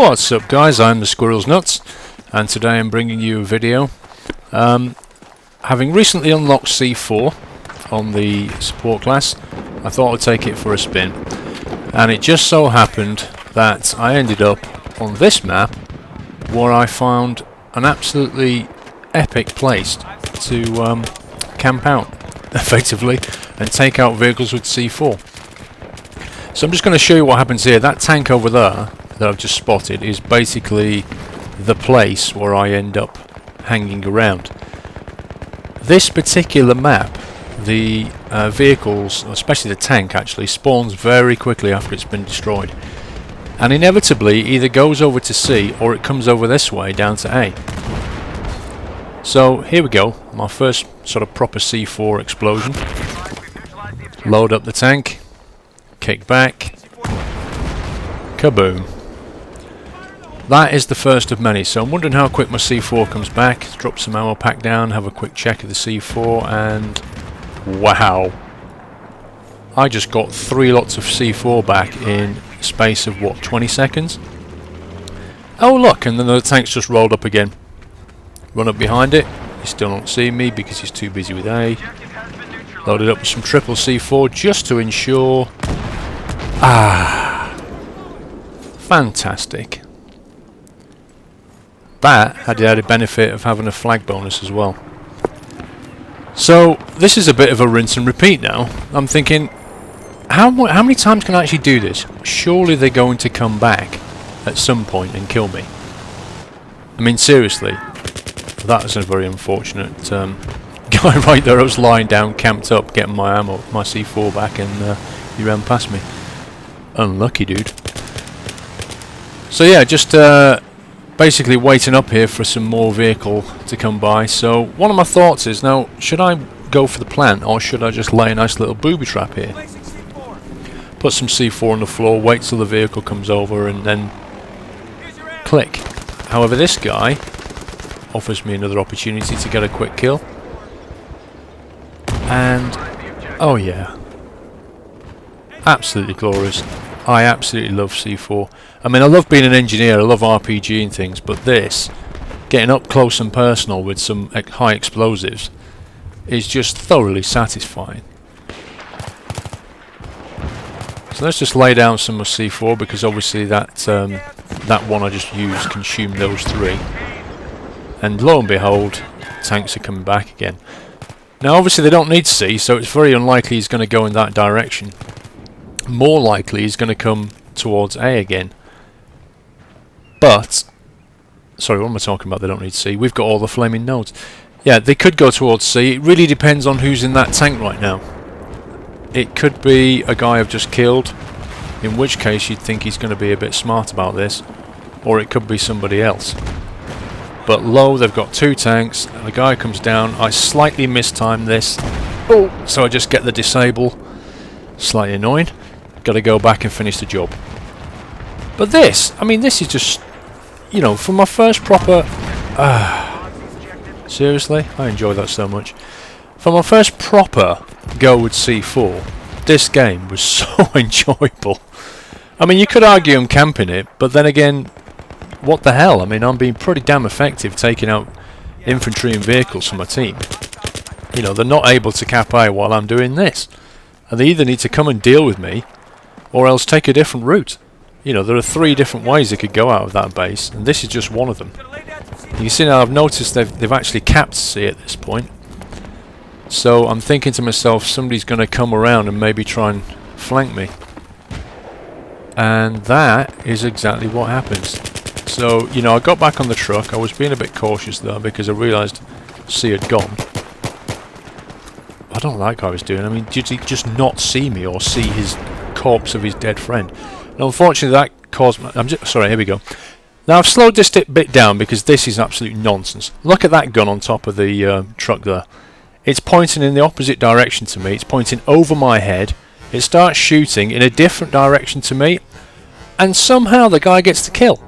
What's up guys, I'm the Squirrel's Nuts, and today I'm bringing you a video. Having recently unlocked C4 on the support class, I thought I'd take it for a spin. And it just so happened that I ended up on this map where I found an absolutely epic place to camp out, effectively, and take out vehicles with C4. So I'm just going to show you what happens here. That tank over there that I've just spotted is basically the place where I end up hanging around. This particular map, the vehicles, especially the tank actually, spawns very quickly after it's been destroyed, and inevitably either goes over to C or it comes over this way down to A. So here we go, my first sort of proper C4 explosion. Load up the tank, kick back, kaboom. That is the first of many, so I'm wondering how quick my C4 comes back. Drop some ammo pack down, have a quick check of the C4, and wow, I just got 3 lots of C4 back in the space of what, 20 seconds? Oh look, and then the tank's just rolled up again. Run up behind it, he still don't see me because he's too busy with A. Loaded up with some triple C4 just to ensure. Fantastic. That had the added benefit of having a flag bonus as well. So this is a bit of a rinse and repeat now. I'm thinking, how many times can I actually do this? Surely they're going to come back at some point and kill me. I mean, seriously, that was a very unfortunate guy right there. I was lying down, camped up, getting my ammo, my C4 back, and he ran past me. Unlucky dude. So yeah, just basically waiting up here for some more vehicle to come by. So one of my thoughts is, now, should I go for the plant or should I just lay a nice little booby trap here? Put some C4 on the floor, wait till the vehicle comes over and then click. However, this guy offers me another opportunity to get a quick kill. And oh yeah, absolutely glorious. I absolutely love C4. I mean, I love being an engineer, I love RPG and things, but this, getting up close and personal with some high explosives, is just thoroughly satisfying. So let's just lay down some of C4, because obviously that that one I just used consumed those 3. And lo and behold, tanks are coming back again. Now obviously they don't need C, so it's very unlikely he's going to go in that direction. More likely he's going to come towards A again. But, sorry, what am I talking about? They don't need C. We've got all the flaming nodes. Yeah, they could go towards C. It really depends on who's in that tank right now. It could be a guy I've just killed, in which case you'd think he's going to be a bit smart about this. Or it could be somebody else. But low, they've got 2 tanks, and the guy comes down. I slightly mistimed this, so I just get the disable. Slightly annoying. Got to go back and finish the job. But this, I mean, this is just, you know, for my first proper... seriously? I enjoy that so much. For my first proper go with C4, this game was so enjoyable. I mean, you could argue I'm camping it, but then again, what the hell? I mean, I'm being pretty damn effective taking out infantry and vehicles for my team. You know, they're not able to cap A while I'm doing this. And they either need to come and deal with me, or else take a different route. You know, there are 3 different ways they could go out of that base, and this is just one of them. You can see now I've noticed they've actually capped C at this point. So I'm thinking to myself, somebody's going to come around and maybe try and flank me. And that is exactly what happens. So, you know, I got back on the truck. I was being a bit cautious though, because I realised C had gone. I don't know what that guy was doing. I mean, did he just not see me or see his corpse of his dead friend? Now, unfortunately, that caused... sorry, here we go. Now, I've slowed this bit down because this is absolute nonsense. Look at that gun on top of the truck there. It's pointing in the opposite direction to me. It's pointing over my head. It starts shooting in a different direction to me. And somehow the guy gets the kill.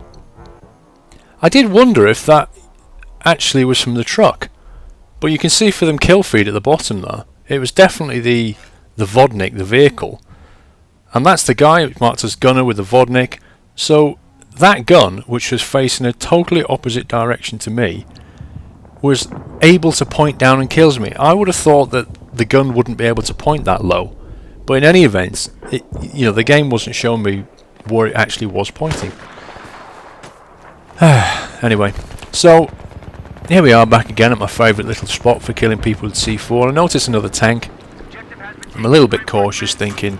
I did wonder if that actually was from the truck. But you can see for them kill feed at the bottom there, it was definitely the Vodnik, the vehicle. And that's the guy marked as gunner with the Vodnik. So that gun, which was facing a totally opposite direction to me, was able to point down and kills me. I would have thought that the gun wouldn't be able to point that low, but in any event, the game wasn't showing me where it actually was pointing. Anyway, so here we are back again at my favourite little spot for killing people with C4. I notice another tank. I'm a little bit cautious, thinking,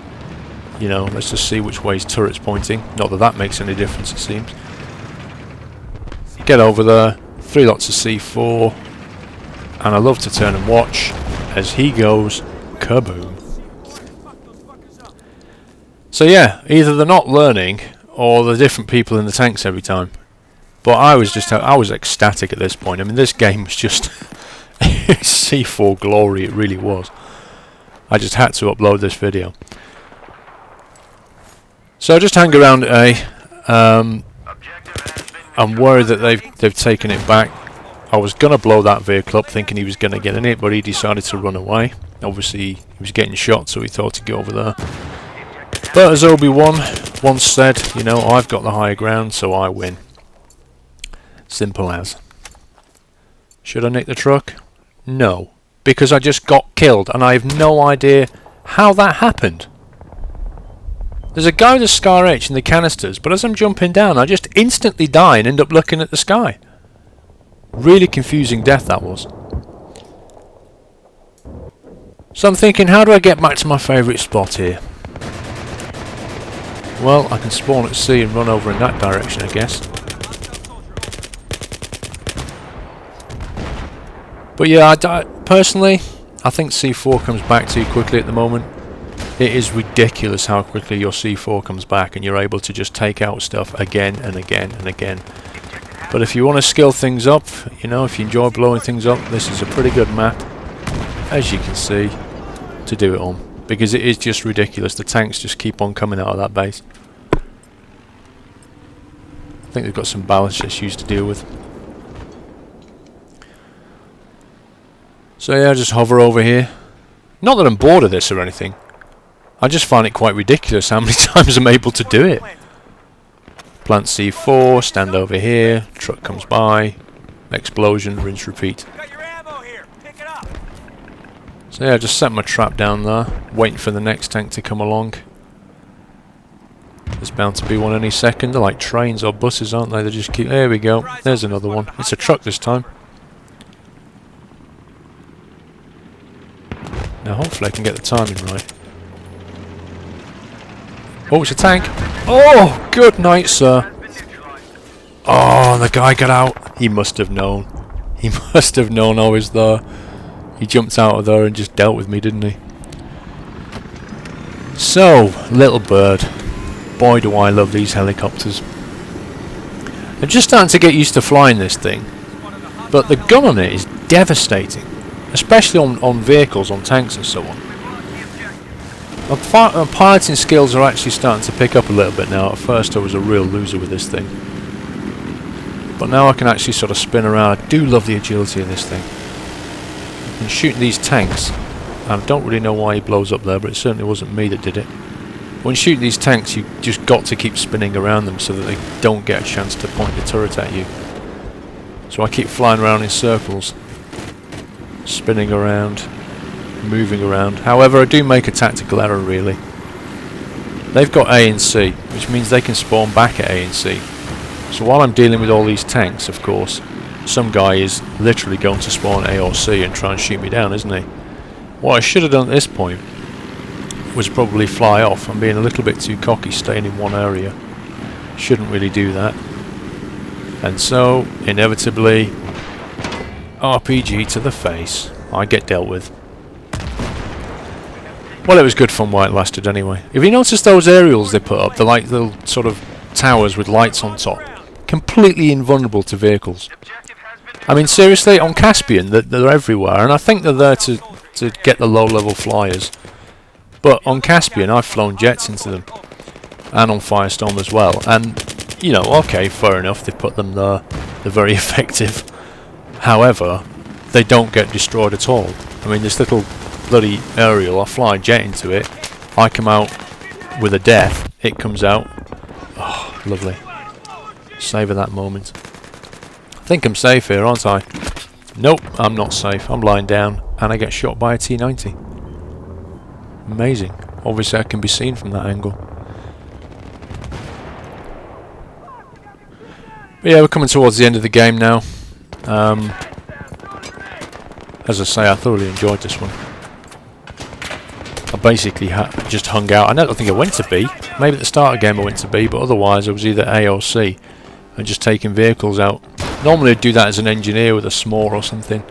let's just see which way his turret's pointing. Not that that makes any difference, it seems. Get over there, 3 lots of C4, and I love to turn and watch as he goes kaboom. So yeah, either they're not learning or they're different people in the tanks every time. But I was ecstatic at this point. I mean, this game was just C4 glory, it really was. I just had to upload this video. So I just hang around A. I'm worried that they've taken it back. I was going to blow that vehicle up thinking he was going to get in it, but he decided to run away. Obviously, he was getting shot, so he thought to go over there. But as Obi-Wan once said, I've got the higher ground, so I win. Simple as. Should I nick the truck? No. Because I just got killed, and I have no idea how that happened. There's a guy with a Scar H in the canisters, but as I'm jumping down, I just instantly die and end up looking at the sky. Really confusing death that was. So I'm thinking, how do I get back to my favourite spot here? Well, I can spawn at C and run over in that direction, I guess. But yeah, personally, I think C4 comes back too quickly at the moment. It is ridiculous how quickly your C4 comes back and you're able to just take out stuff again and again and again. But if you want to skill things up, if you enjoy blowing things up, this is a pretty good map, as you can see, to do it on. Because it is just ridiculous. The tanks just keep on coming out of that base. I think they've got some balance issues to deal with. So yeah, just hover over here. Not that I'm bored of this or anything. I just find it quite ridiculous how many times I'm able to do it. Plant C4, stand over here, truck comes by, explosion, rinse, repeat. So yeah, just set my trap down there, waiting for the next tank to come along. There's bound to be one any second. They're like trains or buses, aren't they? They just keep... There we go. There's another one. It's a truck this time. Now hopefully I can get the timing right. Oh, it's a tank. Oh, good night, sir. Oh, the guy got out. He must have known. He must have known I was there. He jumped out of there and just dealt with me, didn't he? So, little bird. Boy, do I love these helicopters. I'm just starting to get used to flying this thing. But the gun on it is devastating. Especially on vehicles, on tanks and so on. My piloting skills are actually starting to pick up a little bit now. At first I was a real loser with this thing. But now I can actually sort of spin around. I do love the agility of this thing. And shooting these tanks, I don't really know why he blows up there, but it certainly wasn't me that did it. When shooting these tanks, you just got to keep spinning around them so that they don't get a chance to point the turret at you. So I keep flying around in circles, spinning around, moving around. However, I do make a tactical error really. They've got A and C, which means they can spawn back at A and C. So while I'm dealing with all these tanks, of course, some guy is literally going to spawn A or C and try and shoot me down, isn't he? What I should have done at this point was probably fly off. I'm being a little bit too cocky staying in one area. Shouldn't really do that. And so, inevitably, RPG to the face. I get dealt with. Well, it was good fun while it lasted anyway. If you notice those aerials they put up, they're like little sort of towers with lights on top. Completely invulnerable to vehicles. I mean, seriously, on Caspian, they're everywhere, and I think they're there to get the low-level flyers. But on Caspian, I've flown jets into them, and on Firestorm as well. And, okay, fair enough, they put them there. They're very effective. However, they don't get destroyed at all. I mean, this little bloody aerial, I fly a jet into it, I come out with a death, it comes out. Oh, lovely. Savour that moment. I think I'm safe here, aren't I? Nope, I'm not safe. I'm lying down and I get shot by a T90. Amazing. Obviously I can be seen from that angle. But yeah, we're coming towards the end of the game now. As I say, I thoroughly enjoyed this one. I basically just hung out. I don't think I went to B. Maybe at the start of the game I went to B, but otherwise I was either A or C. And just taking vehicles out. Normally I'd do that as an engineer with a SMOR or something.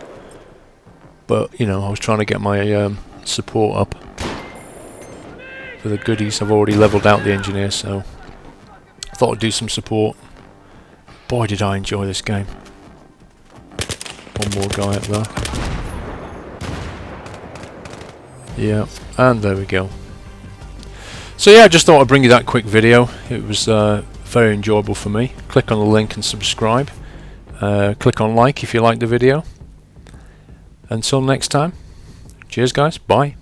But, you know, I was trying to get my support up for the goodies. I've already leveled out the engineer, so I thought I'd do some support. Boy, did I enjoy this game. One more guy up there. Yeah, and there we go. So yeah, I just thought I'd bring you that quick video. It was very enjoyable for me. Click on the link and subscribe. Click on like if you like the video. Until next time, cheers guys, bye.